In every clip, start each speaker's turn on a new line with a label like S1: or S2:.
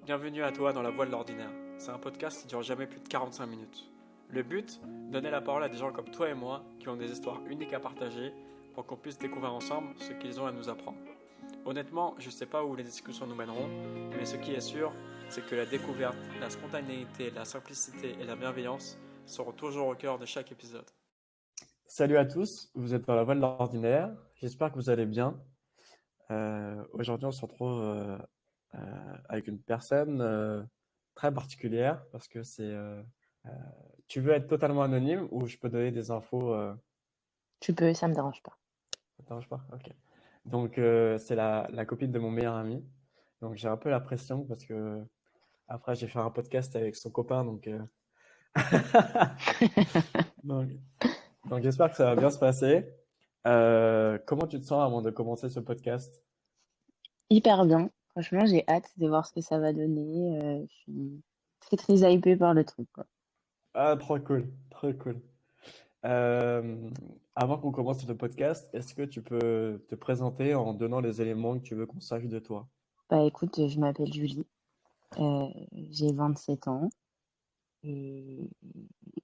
S1: Bienvenue à toi dans La Voix de l'Ordinaire. C'est un podcast qui dure jamais plus de 45 minutes. Le but, donner la parole à des gens comme toi et moi qui ont des histoires uniques à partager pour qu'on puisse découvrir ensemble ce qu'ils ont à nous apprendre. Honnêtement, je sais pas où les discussions nous mèneront, mais ce qui est sûr, c'est que la découverte, la spontanéité, la simplicité et la bienveillance seront toujours au cœur de chaque épisode. Salut à tous, vous êtes dans La Voix de l'Ordinaire. J'espère que vous allez bien. Aujourd'hui, on se retrouve avec une personne très particulière parce que euh, tu veux être totalement anonyme ou je peux donner des infos
S2: Tu peux, ça me dérange pas.
S1: Ça te dérange pas? Ok. Donc, c'est la copine de mon meilleur ami. Donc, j'ai un peu la pression parce que après, j'ai fait un podcast avec son copain. Donc, donc j'espère que ça va bien se passer. Comment tu te sens avant de commencer ce podcast?
S2: Hyper bien. Franchement, j'ai hâte de voir ce que ça va donner. Je suis très hypée par le truc, quoi.
S1: Ah, trop cool, trop cool. Euh, Avant qu'on commence le podcast, est-ce que tu peux te présenter en donnant les éléments que tu veux qu'on sache de toi?
S2: Bah écoute, je m'appelle Julie, euh, j'ai 27 ans et,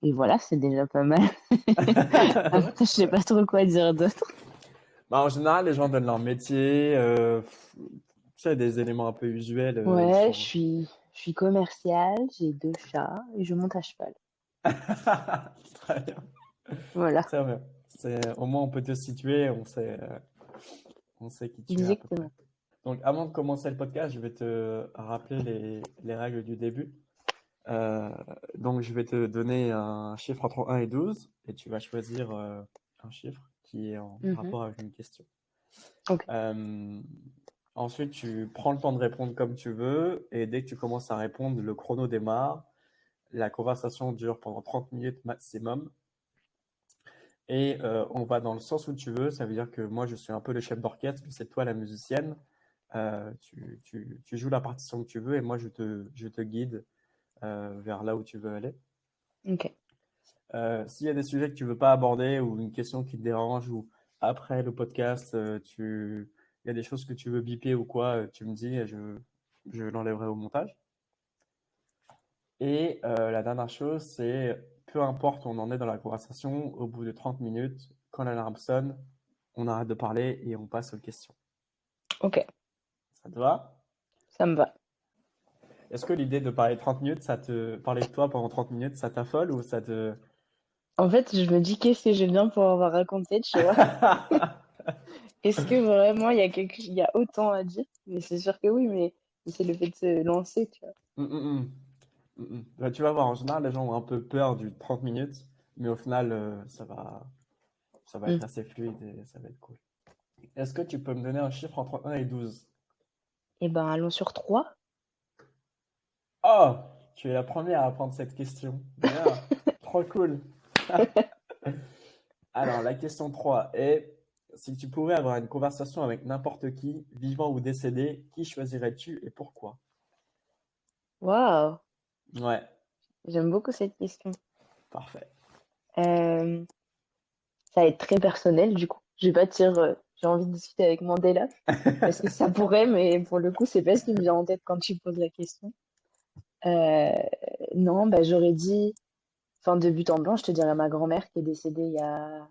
S2: et voilà, c'est déjà pas mal. Après, je sais pas trop quoi dire d'autre.
S1: Bah, en général, les gens donnent leur métier, tu sais, des éléments un peu usuels. Ils
S2: Ouais,
S1: font.
S2: je suis commerciale, j'ai 2 chats et je monte à cheval.
S1: Très bien,
S2: Voilà,
S1: très bien. Au moins, on peut te situer, on sait qui tu es à peu près.
S2: exactement.
S1: Donc, avant de commencer le podcast, je vais te rappeler les règles du début. Euh, donc, je vais te donner un chiffre entre 1 et 12 et tu vas choisir un chiffre qui est en
S2: Mhm.
S1: rapport avec une question.
S2: Ok,
S1: Euh, Ensuite, tu prends le temps de répondre comme tu veux et dès que tu commences à répondre, le chrono démarre. La conversation dure pendant 30 minutes maximum et on va dans le sens où tu veux. Ça veut dire que moi, je suis un peu le chef d'orchestre, mais c'est toi la musicienne. Tu joues la partition que tu veux et moi, je te guide vers là où tu veux aller.
S2: ok.
S1: S'il y a des sujets que tu veux pas aborder ou une question qui te dérange ou après le podcast, il y a des choses que tu veux biper ou quoi, tu me dis et je l'enlèverai au montage. Et la dernière chose, c'est peu importe où on en est dans la conversation, au bout de 30 minutes, quand l'alarme sonne, on arrête de parler et on passe aux questions.
S2: Ok,
S1: Ça te va?
S2: ça me va.
S1: Est-ce que l'idée de parler 30 minutes, parler de toi pendant 30 minutes, ça t'affole ou ça te...
S2: En fait, je me dis qu'est-ce que j'ai bien pour avoir raconté, tu vois. Est-ce que vraiment il y a autant à dire? Mais c'est sûr que oui, mais c'est le fait de se lancer, tu vois.
S1: Hum, hum, hum. Bah, tu vas voir, en général, les gens ont un peu peur du 30 minutes, mais au final, ça va
S2: Hmm.
S1: être assez fluide et ça va être cool. Est-ce que tu peux me donner un chiffre entre 1 et 12?
S2: Eh ben, allons sur 3.
S1: Oh, tu es la première à prendre cette question. Bien, trop cool. Alors, la question 3 est, si tu pouvais avoir une conversation avec n'importe qui, vivant ou décédé, qui choisirais-tu et pourquoi?
S2: Waouh,
S1: Ouais,
S2: j'aime beaucoup cette question.
S1: parfait.
S2: Euh, Ça va être très personnel, du coup. Je vais pas te dire, j'ai envie de discuter avec Mandela, parce que ça pourrait, mais pour le coup, c'est pas ce qui me vient en tête quand tu poses la question. Euh, non, bah, j'aurais dit, enfin, de but en blanc, je te dirais ma grand-mère qui est décédée il y a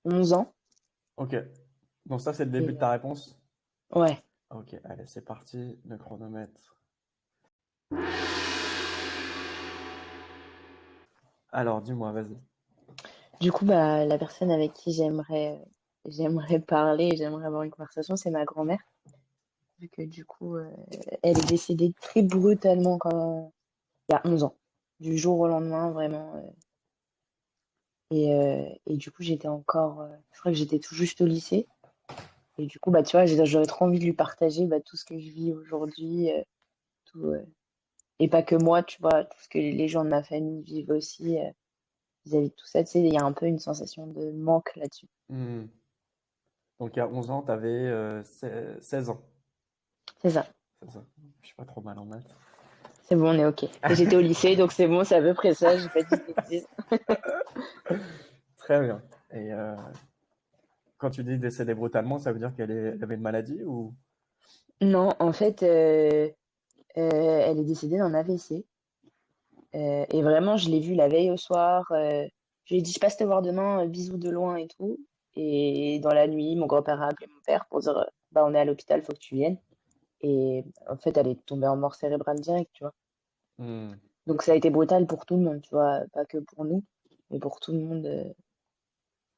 S2: 11 ans.
S1: Ok, donc ça, c'est le début
S2: Et
S1: de ta réponse?
S2: ouais.
S1: Ok, allez, c'est parti, le chronomètre. Alors, dis-moi, vas-y.
S2: Du coup, bah, la personne avec qui j'aimerais parler, j'aimerais avoir une conversation, c'est ma grand-mère. Vu que du coup, elle est décédée très brutalement il y a 11 ans. Du jour au lendemain, vraiment. Et du coup, je crois que j'étais tout juste au lycée. Et du coup, bah, tu vois, j'aurais trop envie de lui partager bah, tout ce que je vis aujourd'hui, tout, et pas que moi, tu vois, tout ce que les gens de ma famille vivent aussi vis-à-vis de tout ça. Tu sais, il y a un peu une sensation de manque là-dessus.
S1: Hmm. Donc, il y a 11 ans, tu avais 16 ans.
S2: C'est ça.
S1: C'est ça. Je suis pas trop mal en maths.
S2: C'est bon, on est OK. Et j'étais au lycée, donc c'est bon, c'est à peu près ça. J'ai pas dit de bêtises.
S1: Très bien. Et quand tu dis décédée brutalement, ça veut dire elle avait une maladie ou...
S2: Non, en fait, Elle est décédée d'un AVC. Et vraiment, je l'ai vue la veille au soir. Je lui ai dit, je passe te voir demain, bisous de loin et tout. Et dans la nuit, mon grand-père a appelé mon père pour dire, bah, on est à l'hôpital, faut que tu viennes. Et en fait, elle est tombée en mort cérébrale direct, tu vois.
S1: Hmm.
S2: Donc ça a été brutal pour tout le monde, tu vois, pas que pour nous, mais pour tout le monde.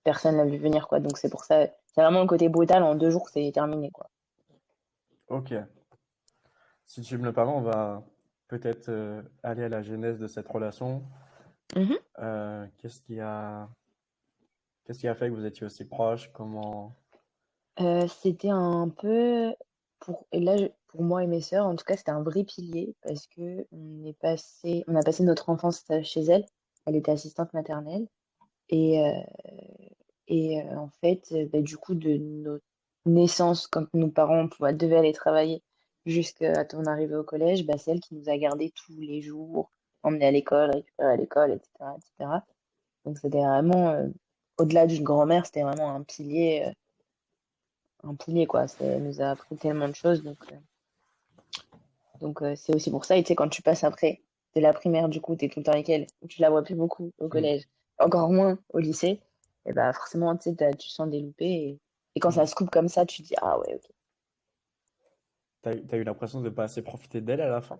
S2: Personne l'a vu venir, quoi. Donc c'est pour ça, c'est vraiment le côté brutal. En 2 jours, c'est terminé, quoi.
S1: Ok. Si tu me le permets, on va peut-être aller à la genèse de cette relation.
S2: Mhm.
S1: Euh, qu'est-ce qui a, qu'est-ce qui a fait que vous étiez aussi proches? Comment?
S2: C'était un peu et là, pour moi et mes sœurs, en tout cas, c'était un vrai pilier parce que on a passé notre enfance chez elle. Elle était assistante maternelle et en fait, bah, du coup, de notre naissance, quand nos parents devaient aller travailler jusqu'à ton arrivée au collège, bah, c'est elle qui nous a gardés tous les jours, emmenés à l'école, récupérer à l'école, etc., etc. Donc c'était vraiment, au-delà d'une grand-mère, c'était vraiment un pilier, quoi. Elle nous a appris tellement de choses, donc c'est aussi pour ça. Et tu sais, quand tu passes après, de la primaire, du coup, t'es tout le temps avec elle, tu la vois plus beaucoup au
S1: Hmm.
S2: collège, encore moins au lycée, et bah forcément, tu sais, tu sens des loupés. Et quand
S1: Hmm.
S2: ça se coupe comme ça, tu te dis, ah ouais, ok.
S1: T'as eu l'impression de pas assez profiter d'elle à la fin?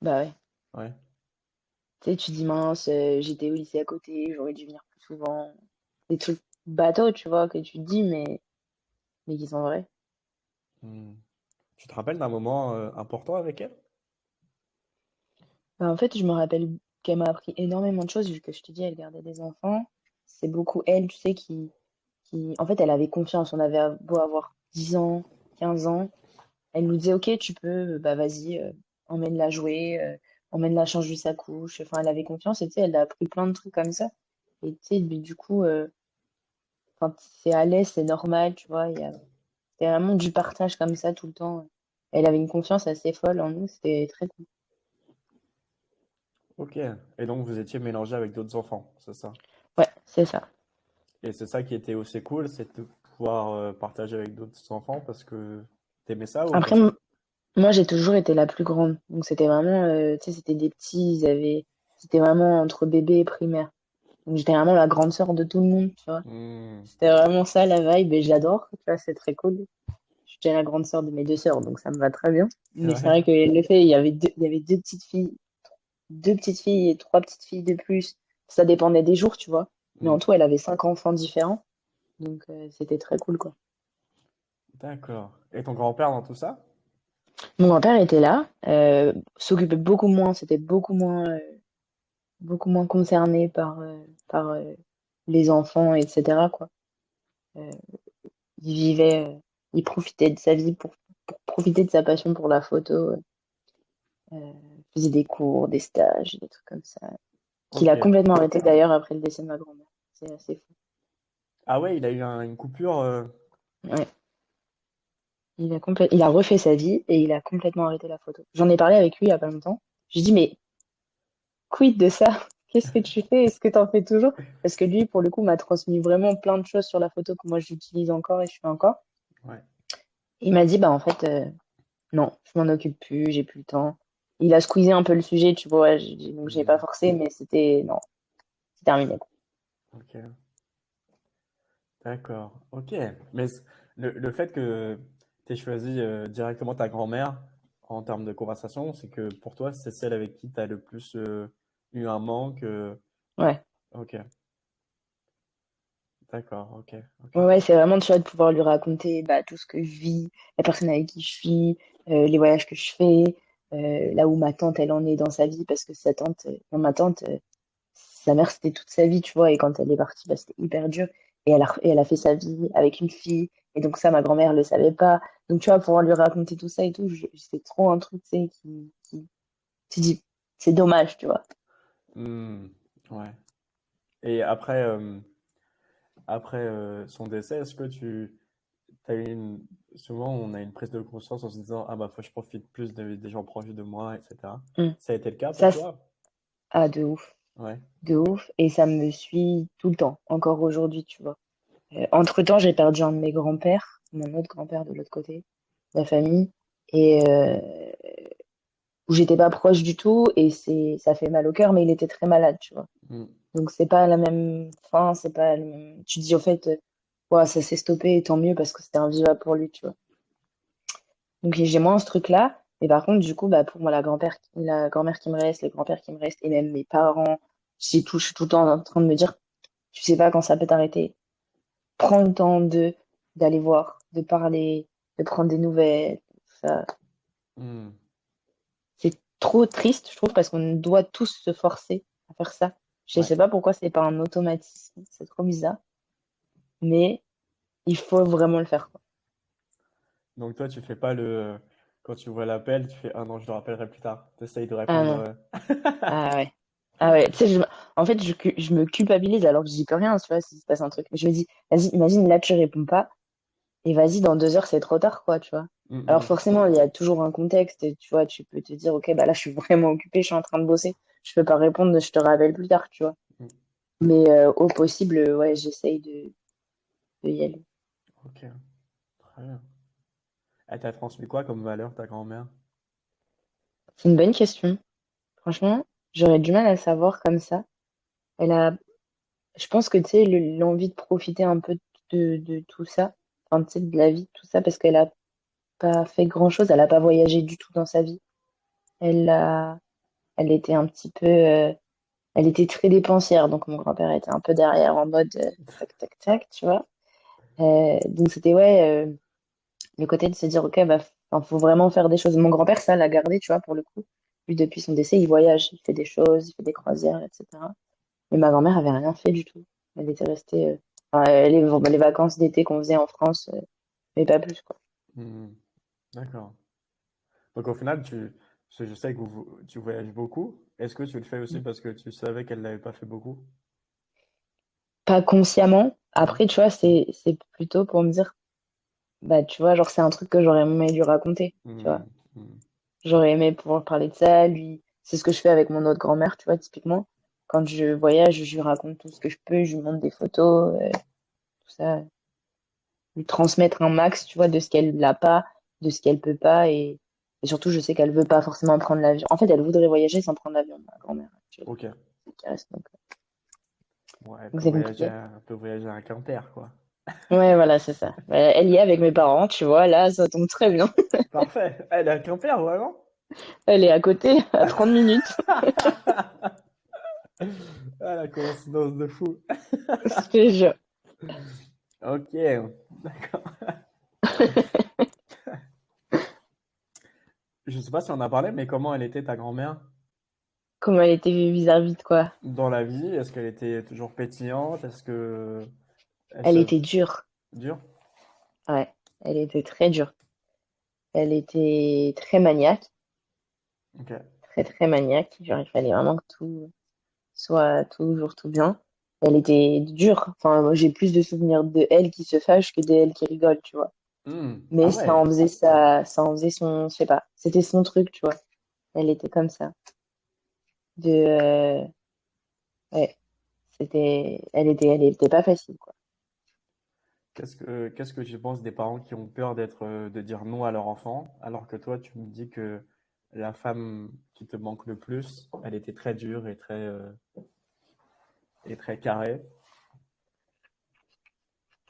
S2: Bah ouais.
S1: Ouais.
S2: Tu sais, tu dis, mince, j'étais au lycée à côté, j'aurais dû venir plus souvent. Des trucs bateaux, tu vois, que tu te dis, mais qui sont vrais.
S1: Hmm. Tu te rappelles d'un moment important avec elle?
S2: Bah, en fait, je me rappelle qu'elle m'a appris énormément de choses, vu que je te dis, elle gardait des enfants. C'est beaucoup elle, tu sais, en fait, elle avait confiance. On avait beau avoir 10 ans, 15 ans. Elle nous disait, OK, tu peux, bah vas-y, emmène-la jouer, emmène-la changer sa couche. Enfin, elle avait confiance et tu sais, elle a appris plein de trucs comme ça. Et tu sais, mais du coup, quand c'est à l'aise, c'est normal, tu vois. C'était vraiment du partage comme ça tout le temps. Elle avait une confiance assez folle en nous, c'était très cool.
S1: Ok. Et donc vous étiez mélangé avec d'autres enfants, c'est ça?
S2: Ouais, c'est ça.
S1: Et c'est ça qui était aussi cool, c'est de pouvoir partager avec d'autres enfants parce que t'aimais ça ou
S2: Après,
S1: parce que...
S2: moi, j'ai toujours été la plus grande. Donc, c'était vraiment, tu sais, c'était des petits, c'était vraiment entre bébé et primaire. Donc, j'étais vraiment la grande sœur de tout le monde, tu vois.
S1: Hmm.
S2: C'était vraiment ça, la vibe, et j'adore, tu vois, c'est très cool. Je suis déjà la grande sœur de mes deux sœurs, donc ça me va très bien. Mais c'est
S1: Ouais.
S2: vrai que le fait, il y avait deux petites filles et trois petites filles de plus. Ça dépendait des jours, tu vois. Mais
S1: Hmm.
S2: en tout, elle avait 5 enfants différents. Donc, c'était très cool, quoi.
S1: D'accord. Et ton grand-père dans tout ça?
S2: Mon grand-père était là, s'occupait beaucoup moins, c'était beaucoup moins concerné par les enfants, etc., quoi. Euh, il vivait, il profitait de sa vie pour profiter de sa passion pour la photo. Faisait des cours, des stages, des trucs comme ça. Qu'il
S1: Ok.
S2: a complètement arrêté d'ailleurs après le décès de ma grand-mère. C'est assez fou.
S1: Ah ouais, il a eu une coupure.
S2: Ouais. Il a refait sa vie et il a complètement arrêté la photo. J'en ai parlé avec lui il y a pas longtemps. Je lui ai dit, mais quid de ça? Qu'est-ce que tu fais? Est-ce que tu en fais toujours? Parce que lui, pour le coup, m'a transmis vraiment plein de choses sur la photo que moi j'utilise encore et je fais encore.
S1: Ouais.
S2: Il m'a dit, bah en fait, non, je m'en occupe plus, j'ai plus le temps. Il a squeezé un peu le sujet, tu vois, donc j'ai pas
S1: Hmm.
S2: forcé, mais c'était, non, c'est terminé, quoi.
S1: Ok. D'accord. Ok. Mais le fait que tu aies choisi directement ta grand-mère en termes de conversation, c'est que pour toi, c'est celle avec qui tu as le plus eu un manque.
S2: Ouais.
S1: Ok. D'accord. Ok. Ok.
S2: Ouais, ouais, c'est vraiment tu vois, de pouvoir lui raconter bah, tout ce que je vis, la personne avec qui je suis, les voyages que je fais, là où ma tante elle en est dans sa vie, parce que ma tante, sa mère c'était toute sa vie, tu vois, et quand elle est partie, bah, c'était hyper dur. Et elle a fait sa vie avec une fille, et donc ça, ma grand-mère le savait pas. Donc tu vois, pouvoir lui raconter tout ça et tout, c'est trop un truc, tu sais, tu dis, c'est dommage, tu vois.
S1: Hmm. Ouais. Et après son décès, est-ce que tu as eu une... Souvent, on a une prise de conscience en se disant, ah bah, faut que je profite plus des gens proches de moi, etc.
S2: Mm.
S1: Ça a été le cas pour
S2: Ça,
S1: toi?
S2: ah, de ouf,
S1: Ouais.
S2: de ouf, et ça me suit tout le temps, encore aujourd'hui, tu vois. Entre-temps, j'ai perdu un de mes grands-pères, mon autre grand-père de l'autre côté, de la famille. Et, où j'étais pas proche du tout et ça fait mal au cœur, mais il était très malade, tu vois.
S1: Mm.
S2: Donc c'est pas la même fin, c'est pas le même. Tu te dis au fait, ouais, ça s'est stoppé et tant mieux parce que c'était invivable pour lui, tu vois. Donc j'ai moins ce truc-là. Mais par contre, du coup, bah, pour moi, la grand-mère qui me reste, les grands-pères qui me restent, et même mes parents, je suis tout le temps en train de me dire, tu sais pas quand ça peut t'arrêter. Prends le temps d'aller voir, de parler, de prendre des nouvelles, tout ça.
S1: Mm.
S2: C'est trop triste, je trouve, parce qu'on doit tous se forcer à faire ça. Je
S1: Ouais.
S2: sais pas pourquoi c'est pas un automatisme, c'est trop bizarre, mais il faut vraiment le faire, quoi.
S1: Donc toi, tu fais pas le... Quand tu vois l'appel, tu fais «Ah non, je le rappellerai plus tard». Tu essayes de
S2: Ah
S1: répondre...
S2: non, ah ouais. Ah ouais, tu sais, en fait, je me culpabilise alors que j'y peux rien, tu vois, s'il se passe un truc. Mais je me dis, vas-y, imagine, là, tu réponds pas, et vas-y, dans 2 heures, c'est trop tard, quoi, tu vois.
S1: Mm,
S2: Alors
S1: mm,
S2: forcément, il y a toujours un contexte, et tu vois, tu peux te dire, ok, bah là, je suis vraiment occupée, je suis en train de bosser, je peux pas répondre, je te rappelle plus tard, tu vois.
S1: mm.
S2: Mais au possible, ouais, j'essaye de y aller.
S1: Ok, très bien. Elle t'a transmis quoi comme valeur, ta grand-mère?
S2: C'est une bonne question. Franchement, j'aurais du mal à savoir comme ça. Elle a, je pense que tu sais, l'envie de profiter un peu de tout ça, enfin, tu sais, de la vie, tout ça, parce qu'elle a pas fait grand-chose, elle a pas voyagé du tout dans sa vie. Elle a, elle était un petit peu, elle était très dépensière, donc mon grand-père était un peu derrière en mode tac, tac, tac, tu vois. Donc c'était, ouais, le côté de se dire, ok, bah, enfin, faut vraiment faire des choses. Mon grand-père, ça, l'a gardé, tu vois, pour le coup. Lui, depuis son décès, il voyage, il fait des choses, il fait des croisières, etc. Mais ma grand-mère avait rien fait du tout. Elle était restée, enfin, les vacances d'été qu'on faisait en France, mais pas plus, quoi.
S1: Mm, d'accord. Donc au final, parce que je sais que tu voyages beaucoup. Est-ce que tu le fais aussi parce que tu savais qu'elle l'avait pas fait beaucoup?
S2: Pas consciemment.
S1: Mm,
S2: Après, tu vois, c'est plutôt pour me dire, bah, tu vois, genre, c'est un truc que j'aurais aimé lui raconter, tu vois.
S1: mm, mm.
S2: J'aurais aimé pouvoir parler de ça, lui. C'est ce que je fais avec mon autre grand-mère, tu vois, typiquement. Quand je voyage, je lui raconte tout ce que je peux, je lui montre des photos, tout ça. Lui transmettre un max, tu vois, de ce qu'elle n'a pas, de ce qu'elle peut pas. Et surtout, je sais qu'elle veut pas forcément prendre l'avion. En fait, elle voudrait voyager sans prendre l'avion, ma grand-mère actuelle.
S1: Ok.
S2: Qui reste,
S1: Ouais,
S2: donc c'est compliqué.
S1: elle peut voyager à un Quimper, quoi.
S2: Ouais, voilà, c'est ça. Elle y est avec mes parents, tu vois, là, ça tombe très bien.
S1: Parfait. Elle est à Quimper, vraiment?
S2: Elle est à côté, à 30 minutes.
S1: Ah, la coïncidence de fou.
S2: Je te jure.
S1: Ok, d'accord. Je sais pas si on a parlé, mais comment elle était ta grand-mère
S2: Comment elle était vis-à-vis de quoi?
S1: dans la vie? Est-ce qu'elle était toujours pétillante? Est-ce que elle
S2: Elle
S1: se
S2: était dure.
S1: dure?
S2: Ouais, elle était très dure. Elle était très maniaque,
S1: Ok.
S2: très très maniaque. Genre, il fallait vraiment que tout soit toujours tout bien. Elle était dure. Enfin, moi, j'ai plus de souvenirs de elle qui se fâche que de elle qui rigole, tu vois. Mais
S1: Ah ouais.
S2: ça en faisait son, je sais pas, c'était son truc, tu vois. Elle était comme ça. De, ouais, elle était pas facile, quoi.
S1: Qu'est-ce que tu penses des parents qui ont peur de dire non à leur enfant, alors que toi, tu me dis que la femme qui te manque le plus, elle était très dure et très carrée.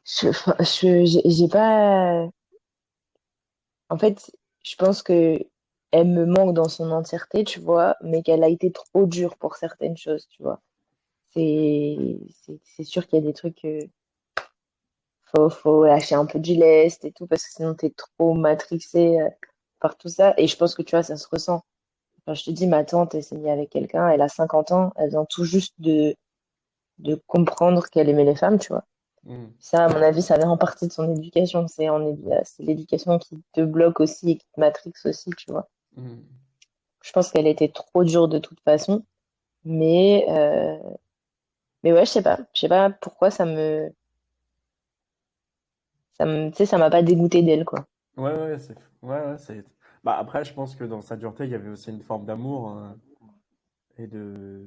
S2: J'ai pas, en fait, je pense que elle me manque dans son entièreté, tu vois, mais qu'elle a été trop dure pour certaines choses, tu vois. C'est sûr qu'il y a des trucs, faut lâcher un peu du lest et tout, parce que sinon t'es trop matrixé par tout ça. Et je pense que tu vois, ça se ressent. Enfin, je te dis, ma tante, elle s'est mise avec quelqu'un, elle a 50 ans, elle vient tout juste de comprendre qu'elle aimait les femmes, tu vois.
S1: Hmm,
S2: Ça, à mon avis, ça vient en partie de son éducation. C'est l'éducation qui te bloque aussi et qui te matrixe aussi, tu vois.
S1: hmm.
S2: Je pense qu'elle était trop dure de toute façon. Mais, mais ouais, je sais pas. Je sais pas pourquoi tu sais, ça m'a pas dégoûté d'elle, quoi.
S1: Ouais, ouais, c'est. Bah après, je pense que dans sa dureté, il y avait aussi une forme d'amour et de.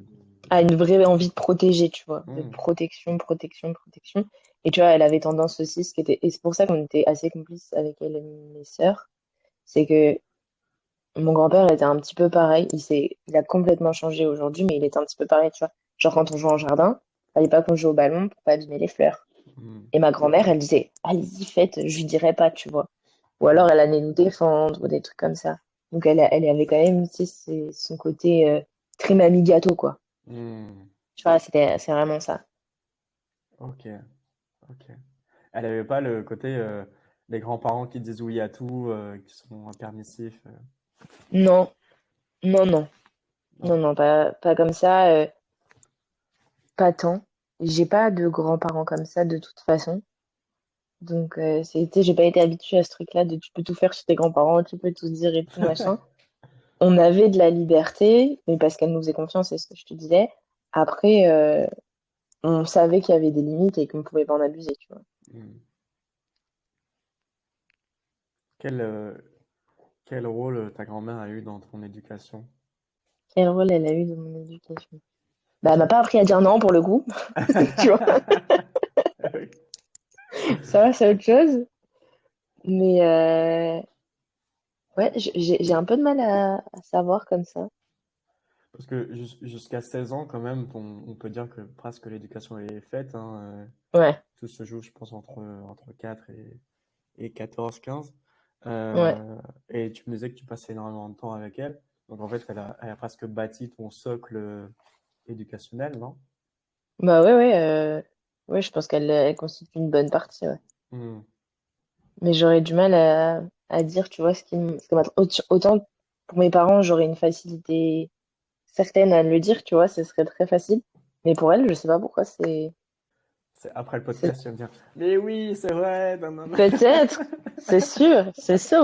S2: À une vraie envie de protéger, tu vois, de
S1: Hmm,
S2: protection, protection, protection. Et tu vois, elle avait tendance aussi, et c'est pour ça qu'on était assez complices avec elle et mes sœurs, c'est que Mon grand-père était un petit peu pareil. Il a complètement changé aujourd'hui, mais il était un petit peu pareil, tu vois. Genre quand on jouait en jardin, fallait pas qu'on joue au ballon pour pas abîmer les fleurs.
S1: Hmm.
S2: Et ma grand-mère, elle disait, allez-y, faites, je lui dirai pas, tu vois. Ou alors elle allait nous défendre ou des trucs comme ça. Donc elle avait quand même, tu sais, son côté très mamie gâteau, quoi.
S1: Hmm.
S2: Tu vois, c'est vraiment ça.
S1: Ok, ok. Elle avait pas le côté les grands-parents qui disent oui à tout, qui sont permissifs.
S2: Non, non, non,
S1: Non.
S2: non, non, pas comme ça, pas tant. J'ai pas de grands-parents comme ça de toute façon. Donc, j'ai pas été habituée à ce truc-là de tu peux tout faire chez tes grands-parents, tu peux tout dire et tout, machin. On avait de la liberté, mais parce qu'elle nous faisait confiance, c'est ce que je te disais. Après, on savait qu'il y avait des limites et qu'on pouvait pas en abuser, tu vois.
S1: Hmm. Quel, euh, quel rôle ta grand-mère a eu dans ton éducation?
S2: Quel rôle elle a eu dans mon éducation? Bah, elle m'a pas appris à dire non pour le coup, tu vois.
S1: Oui.
S2: Ça, c'est autre chose. Mais ouais, j'ai un peu de mal à savoir comme ça.
S1: Parce que jusqu'à 16 ans, quand même, on peut dire que presque l'éducation est faite, hein.
S2: Ouais,
S1: Tout se joue, je pense, entre 4 et 14, 15.
S2: ouais.
S1: Et tu me disais que tu passais énormément de temps avec elle. Donc, en fait, elle a presque bâti ton socle éducationnel, non?
S2: Bah ouais, ouais, ouais, je pense elle constitue une bonne partie, ouais.
S1: Hmm.
S2: Mais j'aurais du mal à dire, tu vois, ce que autant pour mes parents, j'aurais une facilité certaine à le dire, tu vois, ce serait très facile. Mais pour elle, je sais pas pourquoi
S1: Après le
S2: c'est,
S1: podcast, tu vas me dire, mais oui, c'est vrai, non, non, non.
S2: peut-être, c'est sûr,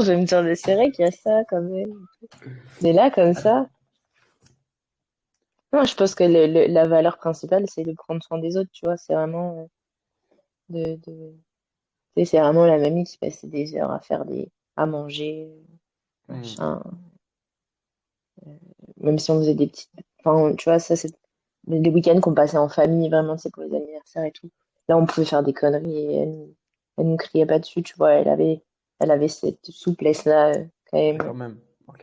S2: je vais me dire, mais c'est vrai qu'il y a ça quand même. Mais là, comme ça, non, je pense que la valeur principale, c'est de prendre soin des autres, tu vois, c'est vraiment tu sais, c'est vraiment la mamie qui passait des heures à faire à manger,
S1: Hmm.
S2: machin. Même si on faisait des petites, enfin, tu vois, ça, c'est les week-ends qu'on passait en famille, vraiment, c'est pour les anniversaires et tout. Là, on pouvait faire des conneries et elle nous criait pas dessus, tu vois, elle avait cette souplesse-là, quand
S1: Ah, quand
S2: même.
S1: même. Ok.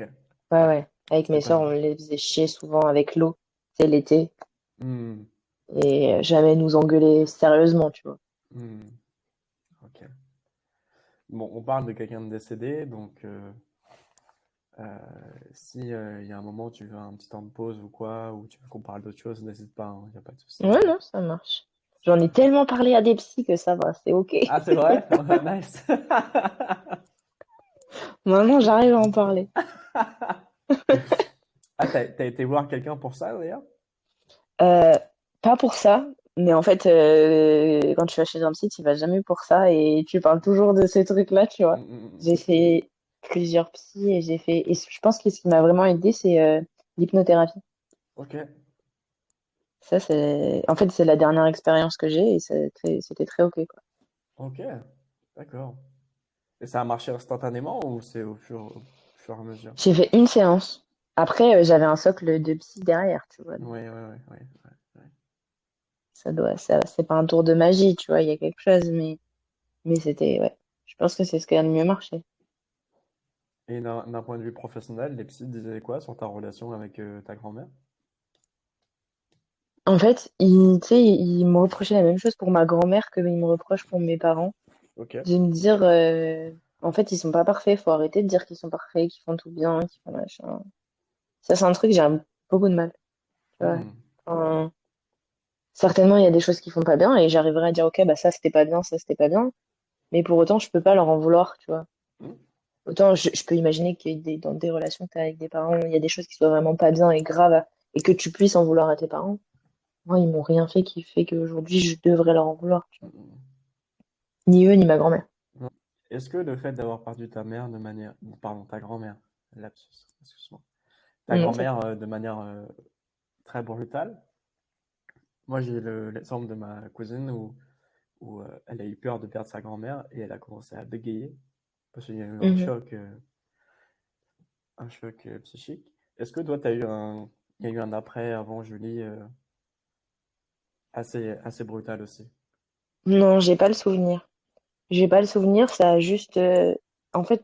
S2: Ouais, ouais. Avec
S1: C'était
S2: mes sœurs,
S1: pas.
S2: on les faisait chier souvent avec l'eau, c'est l'été,
S1: Hmm.
S2: et jamais nous engueuler sérieusement, tu vois.
S1: Hmm. Ok. Bon, on parle de quelqu'un de décédé, donc euh, si il y a un moment où tu veux un petit temps de pause ou quoi, ou tu veux qu'on parle d'autre chose, n'hésite pas, il n'y a pas de souci.
S2: Ouais, non, ça marche. J'en ai tellement parlé à des psys que ça va, c'est ok.
S1: Ah, c'est vrai? Ouais, nice.
S2: Maintenant, j'arrive à en parler.
S1: Ah, t'as été voir quelqu'un pour ça d'ailleurs?
S2: Euh, Pas pour ça, mais en fait, quand tu vas chez un psy, tu vas jamais pour ça et tu parles toujours de ces trucs-là, tu vois.
S1: Hmm, hmm, hmm.
S2: J'ai fait plusieurs psys et et je pense que ce qui m'a vraiment aidé, c'est l'hypnothérapie.
S1: Ok,
S2: Ça, en fait, c'est la dernière expérience que j'ai et c'était très ok, quoi.
S1: ok, d'accord. Et ça a marché instantanément ou c'est au fur et à mesure?
S2: J'ai fait une séance. Après, j'avais un socle de psy derrière, tu vois. Donc,
S1: Ouais, ouais, ouais, ouais, ouais.
S2: c'est pas un tour de magie, tu vois. Il y a quelque chose, mais c'était, ouais. Je pense que c'est ce qui a le mieux marché.
S1: Et d'un point de vue professionnel, les psys disaient quoi sur ta relation avec ta grand-mère?
S2: En fait, tu sais, il me reprochait la même chose pour ma grand-mère que il me reproche pour mes parents.
S1: Ok.
S2: De me dire, en fait, ils sont pas parfaits, faut arrêter de dire qu'ils sont parfaits, qu'ils font tout bien, qu'ils font machin. Ça, c'est un truc, beaucoup de mal, tu vois.
S1: Hmm.
S2: Enfin, certainement, il y a des choses qui font pas bien et j'arriverai à dire, ok, bah ça, c'était pas bien, ça, c'était pas bien. Mais pour autant, je peux pas leur en vouloir, tu vois.
S1: Hmm.
S2: Autant, je peux imaginer qu'il y ait dans des relations que t'as avec des parents, il y a des choses qui soient vraiment pas bien et graves et que tu puisses en vouloir à tes parents. Moi, ils m'ont rien fait qui fait qu'aujourd'hui, je devrais leur en vouloir, tu vois.
S1: Hmm.
S2: Ni eux, ni ma grand-mère.
S1: Non. Est-ce que le fait d'avoir perdu ta mère de manière, pardon, ta grand-mère, lapsus, excuse-moi, ta
S2: Ça
S1: grand-mère de manière très brutale, moi j'ai l'exemple de ma cousine où elle a eu peur de perdre sa grand-mère et elle a commencé à bégayer parce qu'il y a eu
S2: Mhm.
S1: un choc psychique. Est-ce que toi, il y a eu un après, avant Julie assez brutal aussi?
S2: Non, j'ai pas le souvenir. J'ai pas le souvenir, ça a juste. En fait,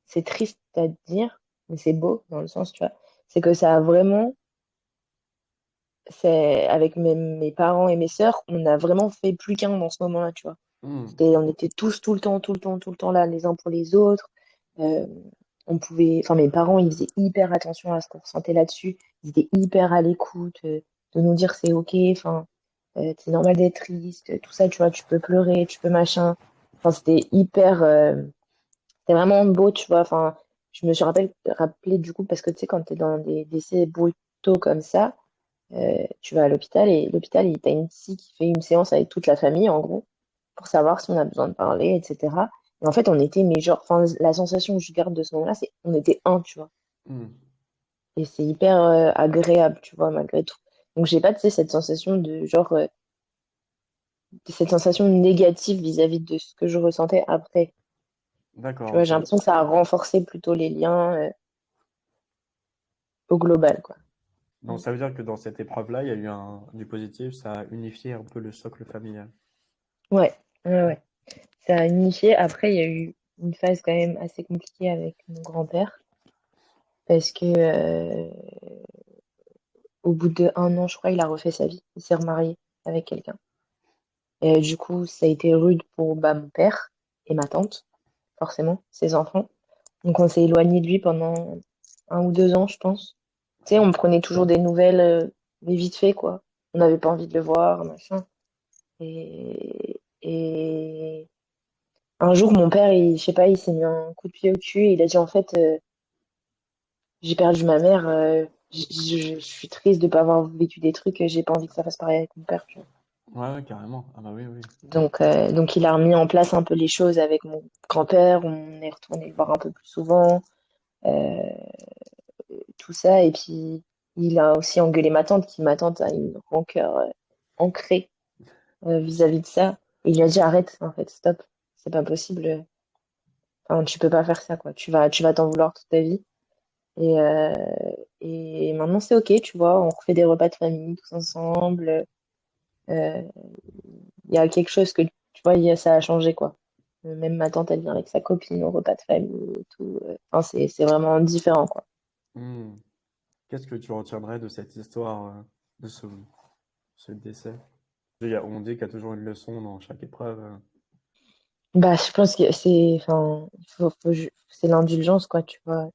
S2: c'est triste à dire, mais c'est beau dans le sens, tu vois. C'est que ça a vraiment, c'est, avec mes parents et mes sœurs, on a vraiment fait plus qu'un dans ce moment-là, tu vois.
S1: Hmm.
S2: On était tous tout le temps, tout le temps, tout le temps là, les uns pour les autres. Euh, on pouvait, enfin, mes parents, ils faisaient hyper attention à ce qu'on ressentait là-dessus. Ils étaient hyper à l'écoute, de nous dire c'est ok, enfin, c'est normal d'être triste, tout ça, tu vois, tu peux pleurer, tu peux machin. Enfin, c'était hyper, c'était vraiment beau, tu vois. Enfin, je me suis rappelé du coup, parce que tu sais, quand t'es dans des décès brutaux comme ça, tu vas à l'hôpital et l'hôpital, t'as une psy qui fait une séance avec toute la famille, en gros, pour savoir si on a besoin de parler, etc. Et en fait, on était, mais genre, enfin, la sensation que je garde de ce moment-là, c'est on était un, tu vois.
S1: Hmm.
S2: Et c'est hyper agréable, tu vois, malgré tout. Donc, j'ai pas, tu sais, cette sensation de genre, cette sensation négative vis-à-vis de ce que je ressentais après. Tu
S1: D'accord,
S2: vois,
S1: ok.
S2: j'ai l'impression que ça a renforcé plutôt les liens au global, quoi.
S1: Donc ça veut dire que dans cette épreuve-là, il y a eu du positif, ça a unifié un peu le socle familial.
S2: Ouais, ouais, ouais. Ça a unifié. Après, il y a eu une phase quand même assez compliquée avec mon grand-père parce que au bout de 1 an, je crois, il a refait sa vie. Il s'est remarié avec quelqu'un. Et du coup, ça a été rude pour bah, mon père et ma tante, forcément, ses enfants. Donc on s'est éloigné de lui pendant 1 ou 2 ans, je pense. Tu sais, on prenait toujours des nouvelles, mais vite fait, quoi. On n'avait pas envie de le voir, machin. Et un jour, mon père, je sais pas, il s'est mis un coup de pied au cul et il a dit en fait, j'ai perdu ma mère, je suis triste de pas avoir vécu des trucs, j'ai pas envie que ça fasse pareil avec mon père, tu vois.
S1: Ouais, ouais, carrément. Ah bah oui, oui.
S2: Donc il a remis en place un peu les choses avec mon grand-père, on est retourné le voir un peu plus souvent, euh, tout ça, et puis il a aussi engueulé ma tante a une rancœur ancrée vis-à-vis de ça. Et il lui a dit arrête, en fait, stop, c'est pas possible, enfin, tu peux pas faire ça, quoi. Tu vas t'en vouloir toute ta vie. Et, euh, et maintenant, c'est OK, tu vois, on refait des repas de famille tous ensemble. Euh, Il y a quelque chose que, tu vois, ça a changé, quoi. Même ma tante, elle vient avec sa copine au repas de famille et tout. Enfin, c'est vraiment différent, quoi.
S1: Hmm. Qu'est-ce que tu retiendrais de cette histoire, de ce décès? On dit qu'il y a toujours une leçon dans chaque épreuve.
S2: Bah, je pense que enfin, c'est l'indulgence, quoi, tu vois.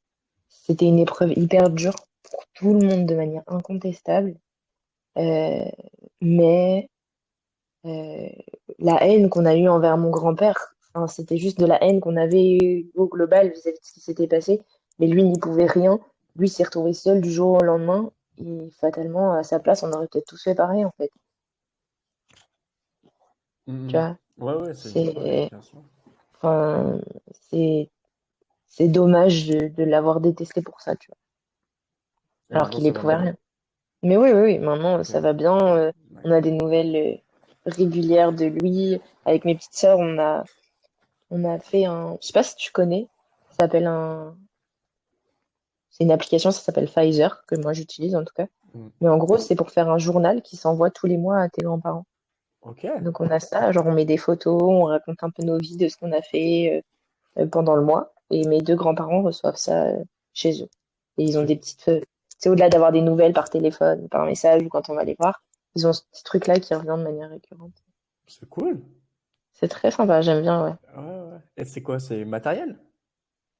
S2: C'était une épreuve hyper dure pour tout le monde de manière incontestable. Euh, mais Euh, la haine qu'on a eue envers mon grand-père, enfin, c'était juste de la haine qu'on avait eue au global vis-à-vis de ce qui s'était passé. Mais lui n'y pouvait rien. Lui s'est retrouvé seul du jour au lendemain. Et fatalement, à sa place, on aurait peut-être tous fait pareil, en fait. Tu
S1: Hmm.
S2: vois,
S1: Ouais, ouais, ouais,
S2: c'est,
S1: bien sûr.
S2: enfin, c'est, c'est dommage de l'avoir détesté pour ça, tu vois.
S1: Et
S2: Alors
S1: maintenant,
S2: qu'il
S1: ça va
S2: éprouvait
S1: mieux?
S2: rien. Mais oui, oui, oui, maintenant,
S1: Ok,
S2: ça va bien. On a
S1: d'accord.
S2: des nouvelles régulières de lui. Avec mes petites sœurs, on a fait je sais pas si tu connais, ça s'appelle c'est une application, ça s'appelle Pfizer, que moi j'utilise en tout cas.
S1: Hmm.
S2: Mais en gros, c'est pour faire un journal qui s'envoie tous les mois à tes grands-parents.
S1: Ok,
S2: Donc on a ça, genre on met des photos, on raconte un peu nos vies de ce qu'on a fait pendant le mois. Et mes deux grands-parents reçoivent ça chez eux. Et ils ont
S1: c'est
S2: des petites c'est au-delà d'avoir des nouvelles par téléphone, par message ou quand on va les voir, ils ont ce petit truc-là qui revient de manière récurrente.
S1: c'est cool.
S2: C'est très sympa, j'aime bien, ouais.
S1: Ouais, ouais. Et c'est quoi? C'est matériel?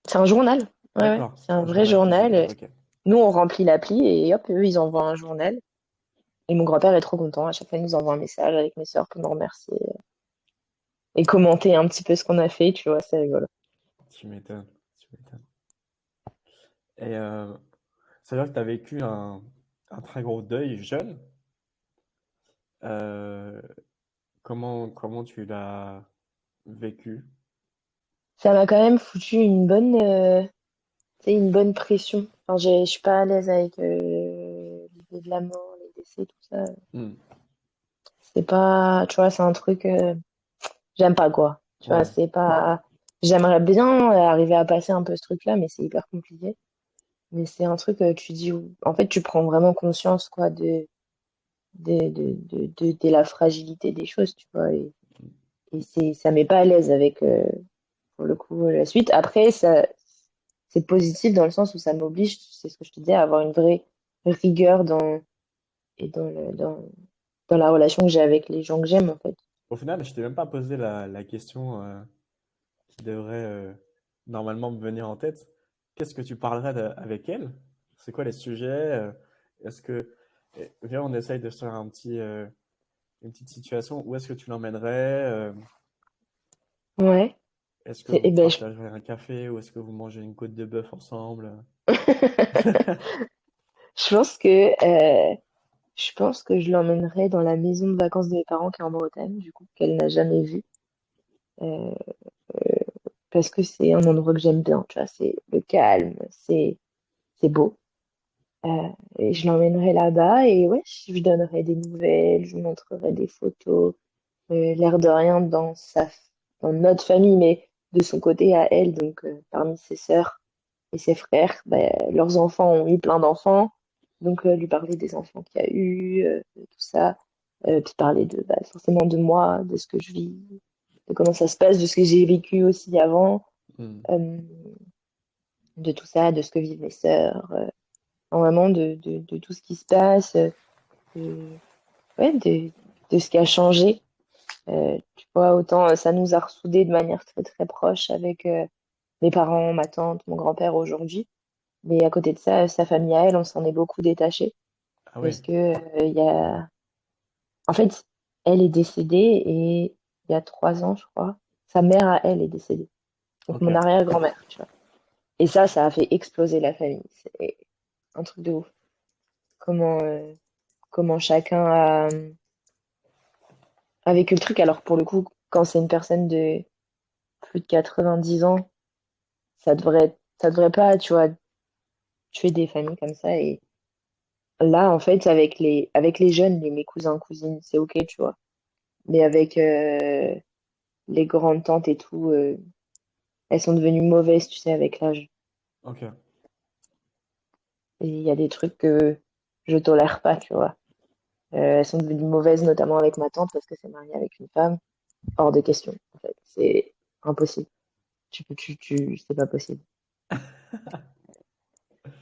S2: C'est un journal. Ouais, ouais.
S1: D'accord,
S2: C'est un
S1: un
S2: vrai
S1: journal physique.
S2: journal.
S1: Ok.
S2: Nous, on remplit l'appli et hop, eux, ils envoient un journal. Et mon grand-père est trop content. À chaque fois, il nous envoie un message avec mes sœurs pour nous remercier et commenter un petit peu ce qu'on a fait. Tu vois, c'est rigolo.
S1: Tu m'étonnes, tu m'étonnes. Et ça veut dire que tu as vécu un très gros deuil jeune. Euh, comment tu l'as vécu?
S2: Ça m'a quand même foutu tu sais, une bonne pression. Enfin, je suis pas à l'aise avec l'idée de la mort, les décès, tout ça.
S1: Hmm.
S2: C'est pas, tu vois, c'est un truc, j'aime pas quoi. Tu vois,
S1: Ouais.
S2: c'est pas, j'aimerais bien arriver à passer un peu ce truc-là, mais c'est hyper compliqué. Mais c'est un truc, tu dis, en fait, tu prends vraiment conscience, quoi, de la fragilité des choses, tu vois. Et ça met pas à l'aise avec, pour le coup, la suite. Après, c'est positif dans le sens où ça m'oblige, c'est ce que je te disais, à avoir une vraie rigueur et dans la relation que j'ai avec les gens que j'aime, en fait.
S1: Au final, je t'ai même pas posé la question qui devrait normalement me venir en tête. Qu'est-ce que tu parlerais avec elle? C'est quoi les sujets? Est-ce que viens, on essaye de se faire une petite situation. Où est-ce que tu l'emmènerais?
S2: Ouais.
S1: Est-ce que
S2: C'est,
S1: vous
S2: eh ben,
S1: partagerez un café ou est-ce que vous mangez une côte de bœuf ensemble?
S2: je pense que, je pense que je l'emmènerai dans la maison de vacances de mes parents qui est en Bretagne, du coup, qu'elle n'a jamais vue. Euh, Parce que c'est un endroit que j'aime bien, tu vois, c'est le calme, c'est beau. Euh, et je l'emmènerai là-bas et ouais, je lui donnerai des nouvelles, je lui montrerai des photos, l'air de rien dans notre famille, mais de son côté à elle, donc parmi ses sœurs et ses frères, bah, leurs enfants ont eu plein d'enfants, donc lui parler des enfants qu'il y a eu, de tout ça, puis parler bah, forcément de moi, de ce que je vis, de comment ça se passe, de ce que j'ai vécu aussi avant,
S1: Hmm.
S2: euh, de tout ça, de ce que vivent mes sœurs, vraiment de tout ce qui se passe, de, ouais, de ce qui a changé. Tu vois, autant ça nous a ressoudés de manière très très proche avec mes parents, ma tante, mon grand-père aujourd'hui. Mais à côté de ça, sa famille à elle, on s'en est beaucoup détaché
S1: Ah oui,
S2: parce que il y a, en fait, elle est décédée et il y a 3 ans, je crois, sa mère à elle est décédée. Donc
S1: ok.
S2: mon arrière-grand-mère, tu vois. Et ça a fait exploser la famille. C'est un truc de ouf. Comment, comment chacun a vécu le truc. Alors pour le coup, quand c'est une personne de plus de 90 ans, ça devrait pas, tu vois, tuer des familles comme ça. Et là, en fait, avec les jeunes, mes cousins, cousines, c'est ok, tu vois. Mais avec les grandes tantes et tout, elles sont devenues mauvaises, tu sais, avec l'âge.
S1: Ok.
S2: Et il y a des trucs que je tolère pas, tu vois. Elles sont devenues mauvaises, notamment avec ma tante, parce que c'est mariée avec une femme. Hors de question, en fait. C'est impossible. C'est pas possible.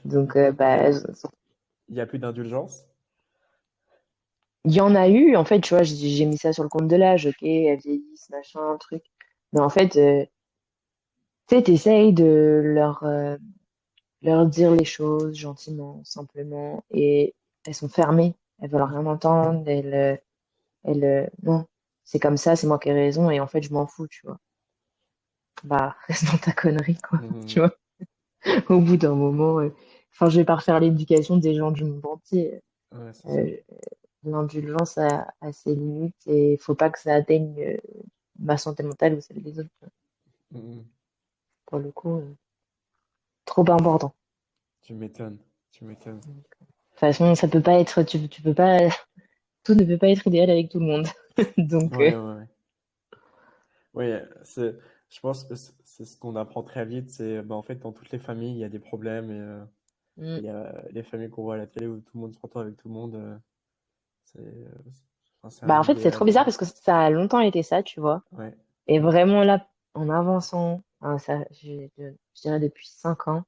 S2: Donc,
S1: Il y a,
S2: bah,
S1: il y a plus d'indulgence?
S2: il y en a eu, en fait, tu vois, j'ai mis ça sur le compte de l'âge, ok, elles vieillissent, machin, truc. Mais en fait, tu sais, t'essayes de leur dire les choses gentiment, simplement, et elles sont fermées, elles veulent rien entendre, non, c'est comme ça, c'est moi qui ai raison, et en fait, je m'en fous, tu vois. Bah, reste dans ta connerie, quoi, tu
S1: Mhm.
S2: vois. Au bout d'un moment, enfin, je vais pas refaire l'éducation des gens du monde entier.
S1: Ouais, c'est ça.
S2: Euh, L'indulgence a ses limites et il faut pas que ça atteigne ma santé mentale ou celle des autres.
S1: Mhm.
S2: Pour le coup, trop important.
S1: Tu m'étonnes. Tu m'étonnes.
S2: De toute façon, ça peut pas être, tu peux pas, tout ne peut pas être idéal avec tout le monde. Donc,
S1: Ouais, ouais, ouais. Ouais, je pense que c'est ce qu'on apprend très vite. C'est, bah, en fait, dans toutes les familles, il y a des problèmes et
S2: mm.
S1: il y a les familles qu'on voit à la télé où tout le monde s'entend avec tout le monde. Enfin, c'est un
S2: Bah, en fait, c'est trop
S1: idéal.
S2: bizarre parce que ça a longtemps été ça, tu vois.
S1: Ouais.
S2: Et vraiment là, en avançant, hein, ça, je dirais depuis 5 ans,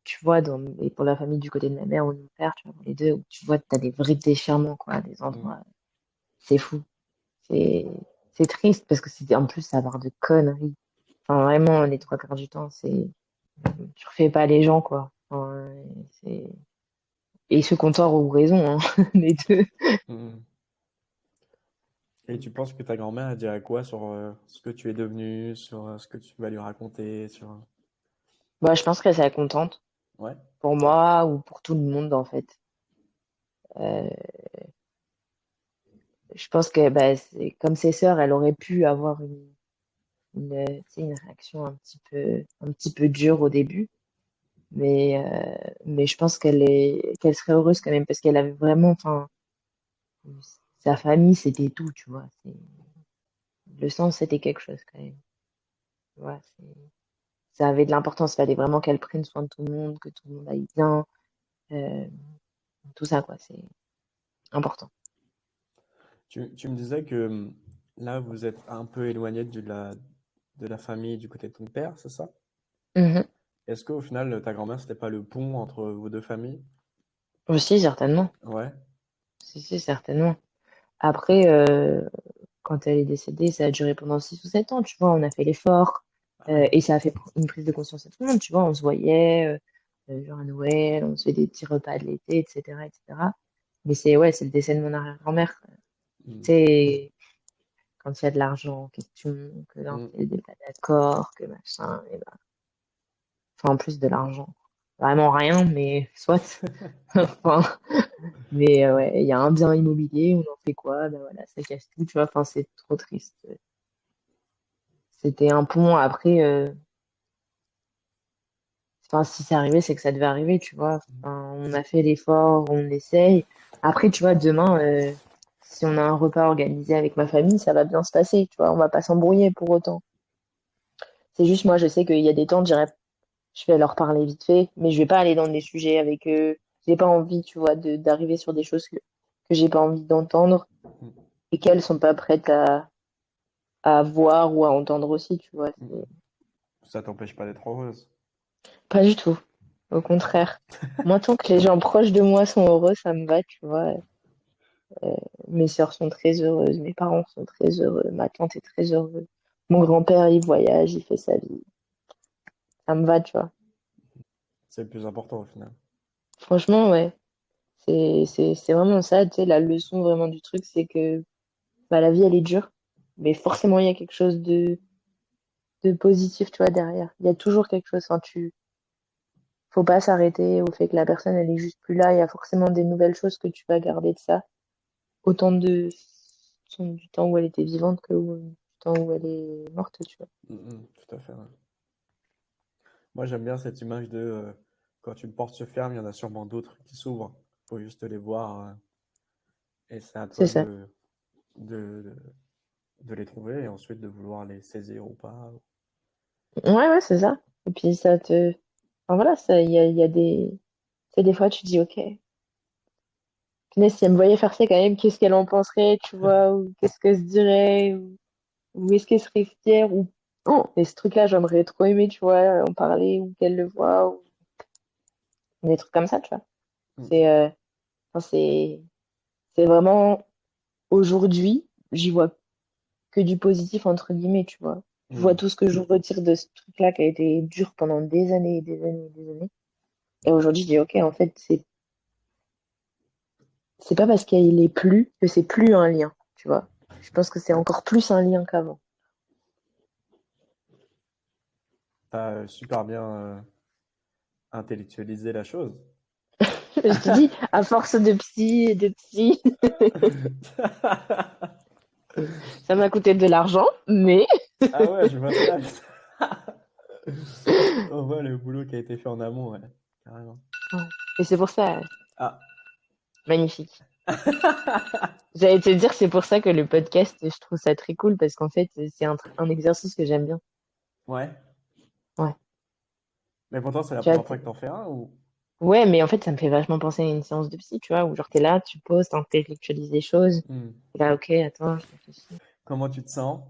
S2: tu vois, et pour la famille du côté de ma mère ou de mon père, tu vois, les deux, où tu vois, t'as des vrais déchirements, quoi, des
S1: Mm.
S2: endroits, c'est fou. C'est, c'est triste parce que en plus, ça part de conneries. Enfin, vraiment, les 3 quarts du temps, tu refais pas les gens, quoi. Enfin, c'est, et ceux qui ont tort ou raison, hein, les deux.
S1: Mm. Et tu penses que ta grand-mère, elle dirait quoi sur ce que tu es devenu, sur ce que tu vas lui raconter, sur...
S2: Bah, je pense qu'elle serait contente
S1: Ouais.
S2: pour moi ou pour tout le monde, en fait. Euh, je pense que, bah, comme ses sœurs, elle aurait pu avoir tu sais, une réaction un petit peu dure au début. Mais je pense qu'elle serait heureuse quand même parce qu'elle avait vraiment, enfin, sa famille, c'était tout, tu vois. Le sang, c'était quelque chose quand même. Tu vois, ça avait de l'importance. Il fallait vraiment qu'elle prenne soin de tout le monde, que tout le monde aille bien, euh, tout ça, quoi. C'est important.
S1: Tu me disais que là, vous êtes un peu éloigné de la famille du côté de ton père, c'est ça?
S2: Mhm.
S1: Est-ce qu'au final, ta grand-mère, c'était pas le pont entre vos deux familles?
S2: Aussi, certainement.
S1: Ouais.
S2: Si, certainement. Après, quand elle est décédée, ça a duré pendant 6 ou 7 ans, tu vois, on a fait l'effort,
S1: Ah ouais.
S2: et ça a fait une prise de conscience à tout le monde, tu vois, on se voyait, genre à Noël, on se fait des petits repas de l'été, etc., etc. Mais ouais, c'est le décès de mon arrière-grand-mère.
S1: Mm.
S2: C'est quand il y a de l'argent en question, que l'un
S1: Mm.
S2: n'est pas d'accord, que machin, et ben, enfin, en plus de l'argent. Vraiment rien, mais soit. Enfin, mais ouais, il y a un bien immobilier, on en fait quoi? Ben voilà, ça casse tout, tu vois, enfin, c'est trop triste. C'était un pont. Après, enfin, si c'est arrivé, c'est que ça devait arriver, tu vois. Enfin, on a fait l'effort, on essaye. Après, tu vois, demain, si on a un repas organisé avec ma famille, ça va bien se passer, tu vois. On va pas s'embrouiller pour autant. C'est juste, moi, je sais qu'il y a des temps, je vais leur parler vite fait, mais je vais pas aller dans des sujets avec eux. J'ai pas envie, tu vois, d'arriver sur des choses que j'ai pas envie d'entendre et qu'elles sont pas prêtes à voir ou à entendre aussi, tu vois.
S1: Mm. Ça t'empêche pas d'être heureuse.
S2: Pas du tout. Au contraire. Moi, tant que les gens proches de moi sont heureux, ça me va, tu vois. Mes sœurs sont très heureuses, mes parents sont très heureux, ma tante est très heureuse. Mon grand-père, il voyage, il fait sa vie. Ça me va, tu vois.
S1: C'est le plus important au final.
S2: Franchement, ouais. C'est vraiment ça, tu sais, la leçon vraiment du truc, c'est que bah, la vie, elle est dure, mais forcément, il y a quelque chose de positif, tu vois, derrière. Il y a toujours quelque chose. Enfin, faut pas s'arrêter au fait que la personne, elle est juste plus là. Il y a forcément des nouvelles choses que tu vas garder de ça. Autant du temps où elle était vivante que du temps où elle est morte, tu vois.
S1: Mm, mm, tout à fait. Ouais. Moi, j'aime bien cette image de quand une porte se ferme, il y en a sûrement d'autres qui s'ouvrent. Faut juste les voir et c'est à
S2: C'est
S1: toi
S2: ça.
S1: de, de les trouver et ensuite de vouloir les saisir ou pas.
S2: Ouais, ouais, c'est ça. Et puis ça te. Enfin voilà, ça, il y a des. Tu sais, des fois, tu dis, ok, punaise, si elle me voyait faire ça quand même, qu'est-ce qu'elle en penserait, tu vois, ou qu'est-ce qu'elle se dirait, ou est-ce qu'elle serait fière, ou. Oh, et ce truc-là, j'aimerais trop aimer, tu vois, en parler, ou qu'elle le voit, ou des trucs comme ça, tu vois.
S1: Mm,
S2: C'est enfin, c'est vraiment. Aujourd'hui, j'y vois que du positif, entre guillemets, tu vois. Je vois
S1: mm.
S2: tout ce que je retire de ce truc-là qui a été dur pendant des années et des années et des années. Et aujourd'hui, je dis, ok, en fait, c'est pas parce qu'il est plus que c'est plus un lien, tu vois. Je pense que c'est encore plus un lien qu'avant.
S1: T'as super bien intellectualisé la chose.
S2: Je te dis, à force de psy et de psy, ça m'a coûté de l'argent, mais
S1: Ah ouais, je vois ça. On voit le boulot qui a été fait en amont, ouais, carrément.
S2: ouais. Et c'est pour ça,
S1: Ah.
S2: magnifique. J'allais te dire, c'est pour ça que le podcast, je trouve ça très cool parce qu'en fait, c'est un exercice que j'aime bien.
S1: Ouais.
S2: Ouais.
S1: Mais pourtant, c'est la
S2: Tu vois,
S1: première fois que t'en fais un ou?
S2: ouais, mais en fait, ça me fait vachement penser à une séance de psy, tu vois, où genre t'es là, tu poses, t'intellectualises des choses.
S1: Hmm.
S2: T'es là, ok, attends, je réfléchis.
S1: Comment tu te sens?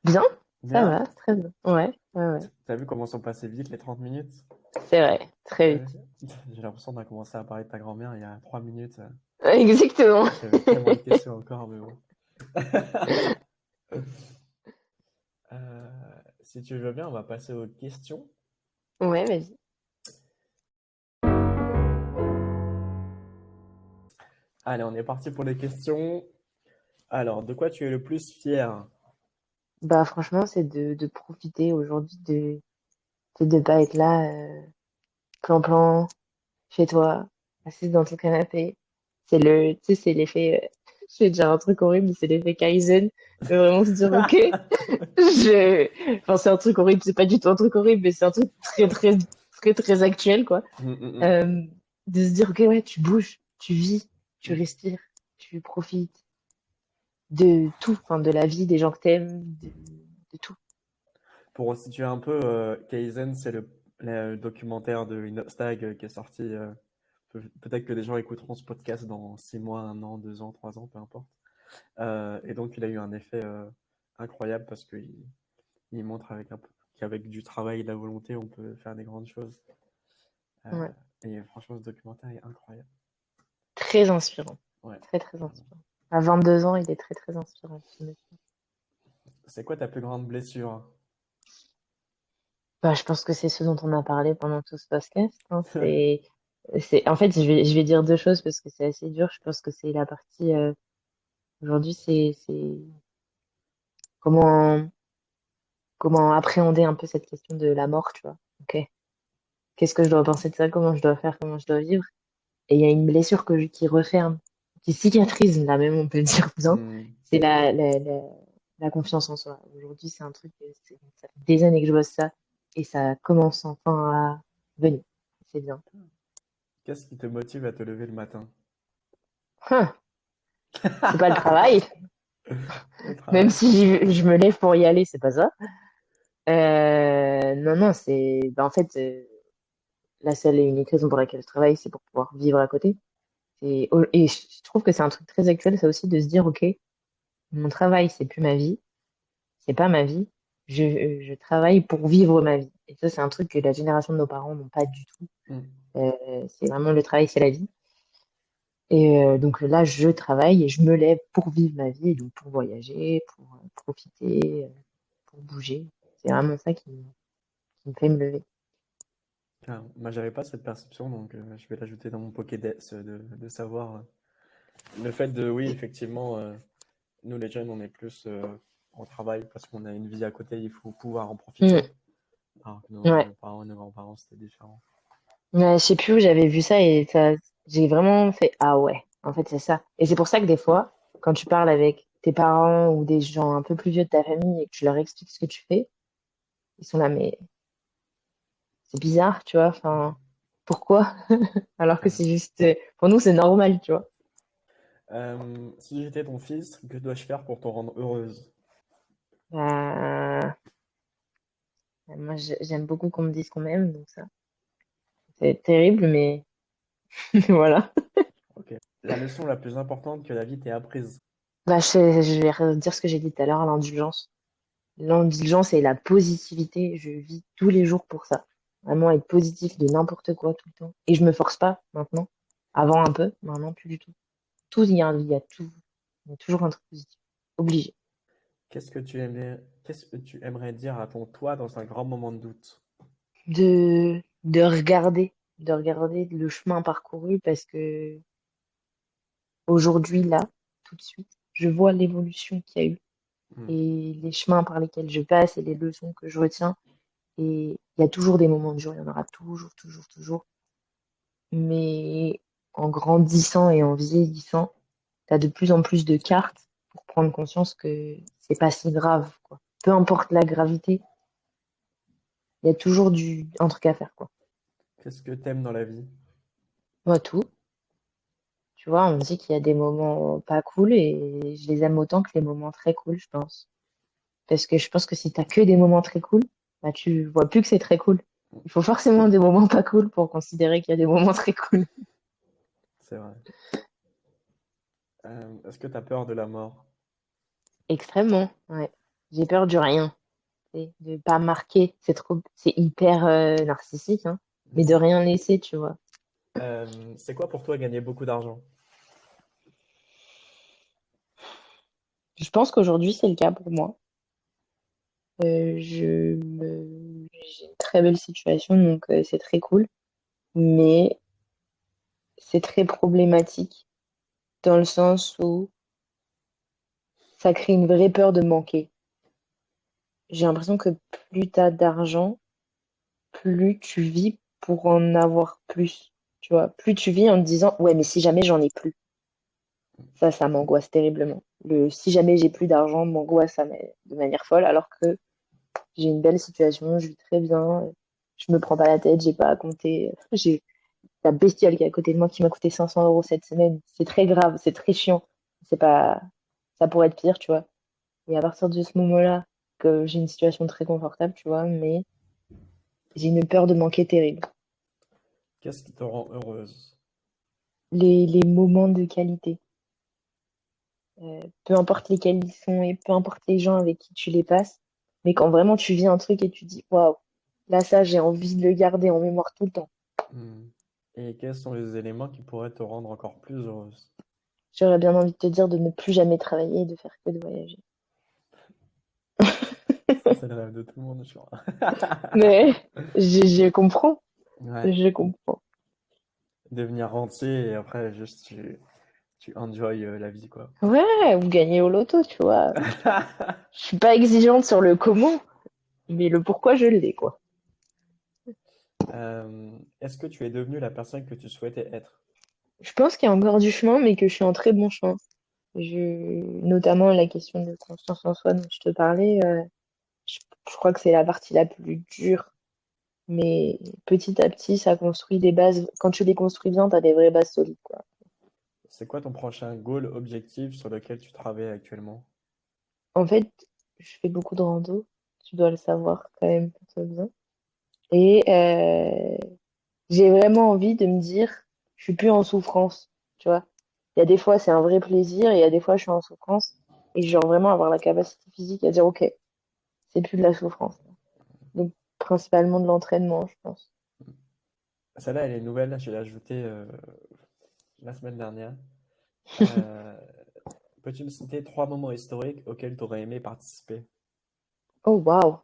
S2: Bien, ça
S1: Bien?
S2: va, très bien. Ouais, ouais, ouais.
S1: T'as vu comment sont passées vite les 30 minutes?
S2: C'est vrai, très
S1: T'as vu.
S2: vite.
S1: J'ai l'impression qu'on a commencé à parler de ta grand-mère il y a 3 minutes.
S2: Exactement.
S1: J'avais tellement de questions encore, mais bon. Si tu veux bien, on va passer aux questions.
S2: Ouais, vas-y.
S1: Allez, on est parti pour les questions. Alors, de quoi tu es le plus fier?
S2: Bah, franchement, c'est de profiter aujourd'hui de pas être là, plan-plan, chez toi, assise dans ton canapé. Tu sais, c'est l'effet, je vais dire un truc horrible, mais c'est l'effet Kaizen, de vraiment se dire, ok, enfin, c'est un truc horrible, c'est pas du tout un truc horrible, mais c'est un truc très actuel, quoi.
S1: Hum, hum, hum.
S2: Euh, de se dire, ok, ouais, tu bouges, tu vis, tu respires, tu profites de tout, enfin, de la vie, des gens que t'aimes, de tout.
S1: Pour situer un peu, Kaizen, c'est le documentaire de Inostag qui est sorti. Peut-être que des gens écouteront ce podcast dans 6 mois, 1 an, 2 ans, 3 ans, peu importe. Et donc, il a eu un effet incroyable parce qu'il montre avec un peu qu'avec du travail et de la volonté, on peut faire des grandes choses. Euh,
S2: Ouais.
S1: et franchement, ce documentaire est incroyable.
S2: Très inspirant.
S1: Ouais.
S2: Très, très inspirant. À 22 ans, il est très, très inspirant, ce monsieur.
S1: C'est quoi ta plus grande blessure?
S2: Bah, je pense que c'est ce dont on a parlé pendant tout ce podcast, hein. En fait, je vais dire deux choses parce que c'est assez dur. Je pense que c'est la partie, aujourd'hui, c'est comment, comment appréhender un peu cette question de la mort, tu vois. Ok. Qu'est-ce que je dois penser de ça? Comment je dois faire? Comment je dois vivre? Et il y a une blessure qui referme, qui cicatrise, là même, on peut dire bien.
S1: Hmm.
S2: C'est la confiance en soi. Aujourd'hui, c'est un truc, ça fait des années que je bosse ça et ça commence enfin à venir. C'est bien.
S1: Qu'est-ce qui te motive à te lever le matin?
S2: Hein, c'est pas le travail,
S1: Le
S2: même
S1: travail.
S2: si je me lève pour y aller, c'est pas ça. Non, non, en fait, la seule et unique raison pour laquelle je travaille, c'est pour pouvoir vivre à côté. Et je trouve que c'est un truc très actuel, ça aussi, de se dire, OK, mon travail, c'est plus ma vie, c'est pas ma vie, je travaille pour vivre ma vie. Et ça, c'est un truc que la génération de nos parents n'ont pas du tout.
S1: Hmm.
S2: C'est vraiment le travail, c'est la vie. Et donc là, je travaille et je me lève pour vivre ma vie, donc pour voyager, pour profiter, pour bouger. C'est vraiment ça qui me fait me lever.
S1: Moi, j'avais pas cette perception, donc je vais l'ajouter dans mon Pokédex de savoir le fait de, oui, effectivement, nous les jeunes, on est plus en travail parce qu'on a une vie à côté, il faut pouvoir en profiter.
S2: Mm.
S1: Alors que
S2: Ouais.
S1: nos parents et nos grands-parents, c'était différent.
S2: Ouais, je sais plus où j'avais vu ça et ça, j'ai vraiment fait, ah ouais, en fait, c'est ça. Et c'est pour ça que des fois, quand tu parles avec tes parents ou des gens un peu plus vieux de ta famille et que tu leur expliques ce que tu fais, ils sont là, mais c'est bizarre, tu vois, enfin, pourquoi? Alors que c'est
S1: Carrément.
S2: juste, pour nous, c'est normal, tu vois.
S1: Si j'étais ton fils, que dois-je faire pour te rendre heureuse?
S2: Euh, moi, j'aime beaucoup qu'on me dise qu'on m'aime, donc ça, c'est terrible, mais voilà.
S1: Ok. La leçon la plus importante que la vie t'ait apprise.
S2: Bah, je vais redire ce que j'ai dit tout à l'heure, l'indulgence. L'indulgence et la positivité, je vis tous les jours pour ça. Vraiment être positif de n'importe quoi tout le temps. Et je me force pas maintenant. Avant un peu, maintenant plus du tout. Tout, il y a tout. Il y a toujours un truc positif. Obligé.
S1: Qu'est-ce que tu aimerais dire à ton toi dans un grand moment de doute?
S2: De regarder le chemin parcouru parce que aujourd'hui, là, tout de suite, je vois l'évolution qu'il y a eu
S1: Hmm.
S2: et les chemins par lesquels je passe et les leçons que je retiens. Et il y a toujours des moments durs, il y en aura toujours, toujours, toujours. Mais en grandissant et en vieillissant, tu as de plus en plus de cartes pour prendre conscience que c'est pas si grave, quoi. Peu importe la gravité, il y a toujours un truc à faire, quoi.
S1: Qu'est-ce que t'aimes dans la vie?
S2: Moi, tout. Tu vois, on dit qu'il y a des moments pas cool et je les aime autant que les moments très cool, je pense. Parce que je pense que si t'as que des moments très cool, bah tu vois plus que c'est très cool. Il faut forcément des moments pas cool pour considérer qu'il y a des moments très cool.
S1: C'est vrai. Est-ce que t'as peur de la mort?
S2: Extrêmement, ouais. J'ai peur du rien. De pas marquer, c'est hyper narcissique, hein, mais de rien laisser, tu vois.
S1: C'est quoi pour toi gagner beaucoup d'argent?
S2: Je pense qu'aujourd'hui, c'est le cas pour moi. J'ai une très belle situation, donc c'est très cool, mais c'est très problématique dans le sens où ça crée une vraie peur de manquer. J'ai l'impression que plus tu as d'argent, plus tu vis pour en avoir plus. Tu vois, plus tu vis en te disant, ouais, mais si jamais j'en ai plus. Ça m'angoisse terriblement. Le si jamais j'ai plus d'argent m'angoisse de manière folle, alors que j'ai une belle situation, je vis très bien, je me prends pas la tête, j'ai pas à compter. J'ai la bestiole qui est à côté de moi qui m'a coûté 500 € cette semaine. C'est très grave, c'est très chiant. C'est pas, ça pourrait être pire, tu vois. Et à partir de ce moment-là, que j'ai une situation très confortable, tu vois, mais j'ai une peur de manquer terrible.
S1: Qu'est-ce qui te rend heureuse?
S2: Les moments de qualité, peu importe lesquels ils sont et peu importe les gens avec qui tu les passes, Mais quand vraiment tu vis un truc et tu dis, waouh, là, ça, j'ai envie de le garder en mémoire tout le temps.
S1: Hmm. Et quels sont les éléments qui pourraient te rendre encore plus heureuse?
S2: J'aurais bien envie de te dire de ne plus jamais travailler et de faire que de voyager.
S1: Ça, c'est le rêve de tout le monde, je crois.
S2: Mais je comprends,
S1: Ouais,
S2: je comprends.
S1: devenir rentier et après, juste, tu enjoy la vie, quoi.
S2: Ouais, ou gagner au loto, tu vois. Je suis pas exigeante sur le comment, mais le pourquoi je l'ai, quoi.
S1: Est-ce que tu es devenue la personne que tu souhaitais être?
S2: Je pense qu'il y a encore du chemin, mais que je suis en très bon chemin. Notamment la question de confiance en soi dont je te parlais, je crois que c'est la partie la plus dure, mais petit à petit, ça construit des bases. Quand tu les construis bien, t'as des vraies bases solides, quoi.
S1: C'est quoi ton prochain goal objectif sur lequel tu travailles actuellement?
S2: En fait, je fais beaucoup de rando, tu dois le savoir quand même plutôt bien. Et j'ai vraiment envie de me dire, je suis plus en souffrance, tu vois. Il y a des fois, c'est un vrai plaisir, et il y a des fois, je suis en souffrance. Et genre vraiment avoir la capacité physique à dire, OK, c'est plus de la souffrance. Donc, principalement de l'entraînement, je pense.
S1: Celle-là, elle est nouvelle, là, je l'ai ajoutée la semaine dernière. Euh, Peux-tu me citer trois moments historiques auxquels tu aurais aimé participer?
S2: Oh, waouh.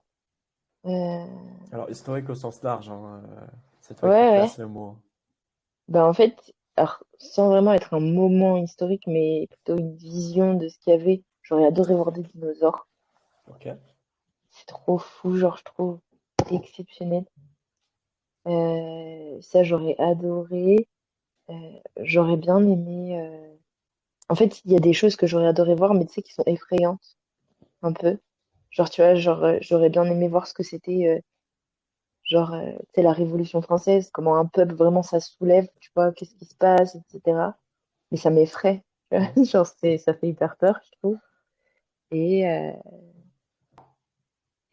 S2: Euh,
S1: Alors, historique au sens large, hein, c'est toi qui
S2: Ouais, ouais.
S1: places le mot.
S2: Ben, en fait, alors, sans vraiment être un moment historique, mais plutôt une vision de ce qu'il y avait, j'aurais adoré voir des dinosaures.
S1: Ok.
S2: C'est trop fou, genre, je trouve exceptionnel. Ça, j'aurais adoré. J'aurais bien aimé. En fait, il y a des choses que j'aurais adoré voir, mais tu sais, qui sont effrayantes, un peu. Genre, tu vois, genre, j'aurais bien aimé voir ce que c'était, genre, tu sais, la Révolution française, comment un peuple vraiment ça se soulève, tu vois, qu'est-ce qui se passe, etc. Mais ça m'effraie, tu vois.
S1: Mhm.
S2: Genre, ça fait hyper peur, je trouve. Et, euh,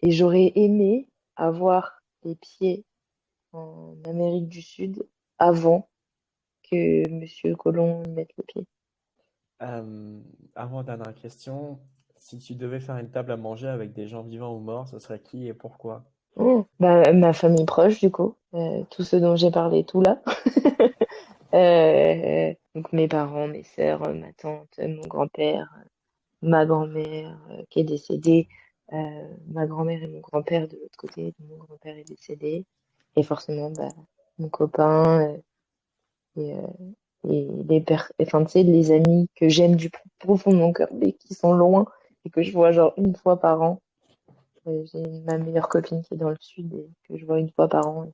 S2: et j'aurais aimé avoir les pieds en Amérique du Sud avant que Monsieur Colomb y mette le pied.
S1: Euh, Avant-dernière question. Si tu devais faire une table à manger avec des gens vivants ou morts, ce serait qui et pourquoi?
S2: Oh, bah, ma famille proche, du coup, tous ceux dont j'ai parlé, tout là. Donc mes parents, mes sœurs, ma tante, mon grand-père, ma grand-mère qui est décédée, ma grand-mère et mon grand-père de l'autre côté, mon grand-père est décédé, et forcément bah, mon copain et, euh, et enfin, tu sais, les amis que j'aime du plus profond de mon cœur, mais qui sont loin et que je vois genre une fois par an. J'ai ma meilleure copine qui est dans le sud et que je vois une fois par an.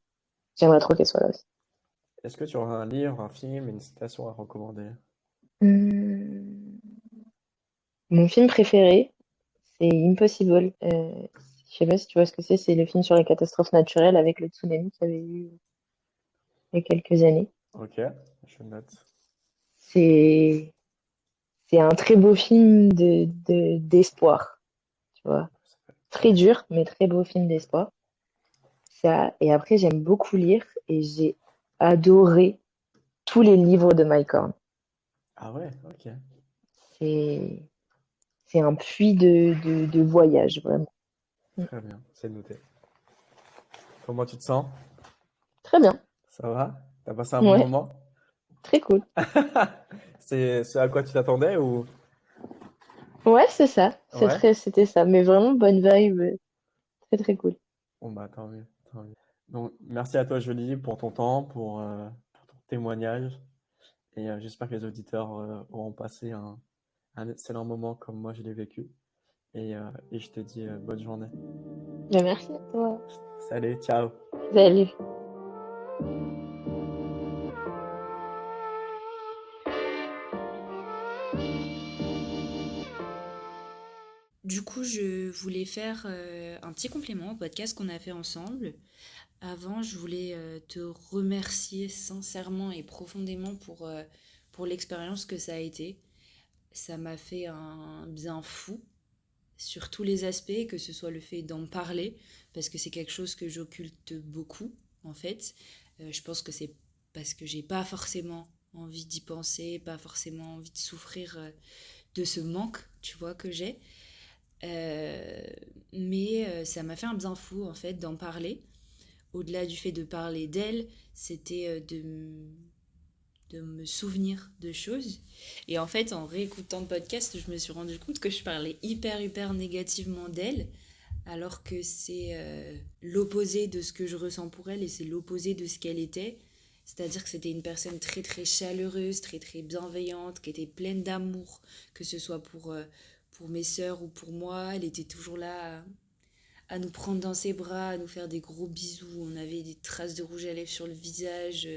S2: J'aimerais trop qu'elle soit là aussi.
S1: Est-ce que tu auras un livre, un film, une citation à recommander?
S2: Hum, Mon film préféré, c'est Impossible. Je sais pas si tu vois ce que c'est le film sur les catastrophes naturelles avec le tsunami qu'il y avait eu il y a quelques années.
S1: Ok, je note.
S2: C'est, c'est un très beau film d'espoir, tu vois. Très dur, mais très beau film d'espoir. Ça, et après, j'aime beaucoup lire et j'ai adoré tous les livres de Mike Horn.
S1: Ah ouais, ok.
S2: C'est, c'est un puits de voyage, vraiment. Mm.
S1: Très bien, c'est noté. Comment tu te sens?
S2: Très bien.
S1: Ça va? T'as passé un bon
S2: Ouais,
S1: moment?
S2: très cool.
S1: C'est ce à quoi tu t'attendais ou?
S2: Ouais, c'est ça.
S1: Ouais?
S2: C'était ça. Mais vraiment bonne vibe. Très, très cool.
S1: Bon bah tant mieux, tant mieux. Donc merci à toi Jolie pour ton temps, pour ton témoignage et j'espère que les auditeurs auront passé un excellent moment comme moi je l'ai vécu et je te dis bonne journée.
S2: Ben, merci à toi.
S1: Salut, ciao.
S2: Salut.
S3: Du coup, je voulais faire un petit complément au podcast qu'on a fait ensemble. Avant, je voulais te remercier sincèrement et profondément pour l'expérience que ça a été. Ça m'a fait un bien fou sur tous les aspects, que ce soit le fait d'en parler, parce que c'est quelque chose que j'occulte beaucoup, en fait. Je pense que c'est parce que j'ai pas forcément envie d'y penser, pas forcément envie de souffrir de ce manque, tu vois, que j'ai. Euh, mais ça m'a fait un bien fou, en fait, d'en parler. Au-delà du fait de parler d'elle, c'était de me souvenir de choses. Et en fait, en réécoutant le podcast, je me suis rendu compte que je parlais hyper négativement d'elle, alors que c'est l'opposé de ce que je ressens pour elle et c'est l'opposé de ce qu'elle était. C'est-à-dire que c'était une personne très chaleureuse, très bienveillante, qui était pleine d'amour, que ce soit pour mes sœurs ou pour moi. Elle était toujours là à nous prendre dans ses bras, à nous faire des gros bisous. On avait des traces de rouge à lèvres sur le visage,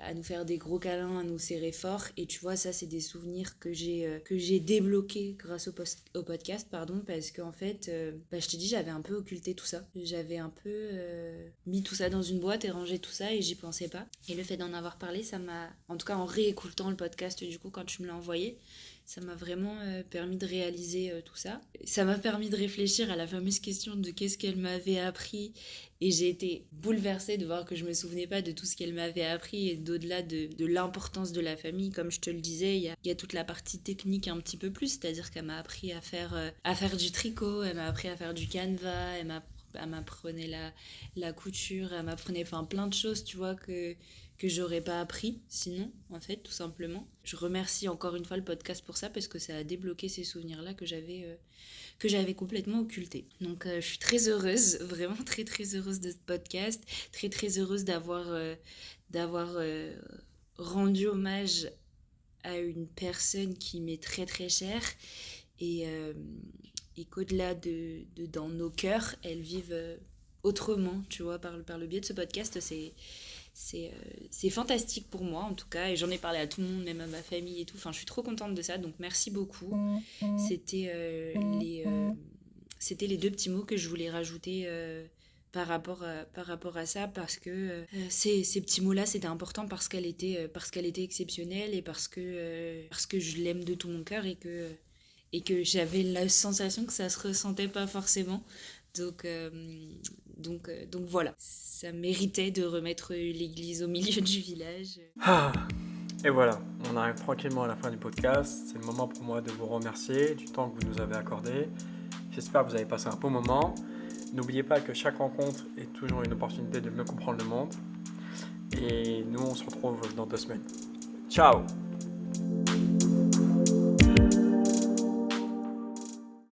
S3: à nous faire des gros câlins, à nous serrer fort. Et tu vois, ça, c'est des souvenirs que j'ai débloqués grâce au podcast, pardon, parce qu'en fait, je t'ai dit, j'avais un peu occulté tout ça. J'avais un peu mis tout ça dans une boîte et rangé tout ça et j'y pensais pas. Et le fait d'en avoir parlé, ça m'a, en tout cas en réécoutant le podcast, du coup, quand tu me l'as envoyé, ça m'a vraiment permis de réaliser tout ça. Ça m'a permis de réfléchir à la fameuse question de qu'est-ce qu'elle m'avait appris. Et j'ai été bouleversée de voir que je me souvenais pas de tout ce qu'elle m'avait appris et d'au-delà de l'importance de la famille. Comme je te le disais, il y a toute la partie technique un petit peu plus, c'est-à-dire qu'elle m'a appris à faire du tricot, elle m'a appris à faire du canevas, elle m'apprenait la couture, elle m'apprenait plein de choses, tu vois, que j'aurais pas appris sinon, en fait, tout simplement. Je remercie encore une fois le podcast pour ça parce que ça a débloqué ces souvenirs-là que j'avais complètement occultés. Donc je suis très heureuse, vraiment très heureuse de ce podcast, très heureuse d'avoir rendu hommage à une personne qui m'est très chère et, euh, et qu'au-delà de dans nos cœurs, elle vive autrement, tu vois, par le biais de ce podcast, c'est fantastique pour moi en tout cas et j'en ai parlé à tout le monde, même à ma famille et tout. Enfin, je suis trop contente de ça, donc merci beaucoup. C'était c'était les deux petits mots que je voulais rajouter par rapport à ça parce que ces petits mots-là c'était important parce qu'elle était exceptionnelle et parce que je l'aime de tout mon cœur et que j'avais la sensation que ça se ressentait pas forcément. Donc, euh, donc voilà, ça méritait de remettre l'église au milieu du village.
S1: Ah, et voilà, on arrive tranquillement à la fin du podcast. C'est le moment pour moi de vous remercier du temps que vous nous avez accordé. J'espère que vous avez passé un bon moment. N'oubliez pas que chaque rencontre est toujours une opportunité de mieux comprendre le monde. Et nous, on se retrouve dans 2 semaines. Ciao!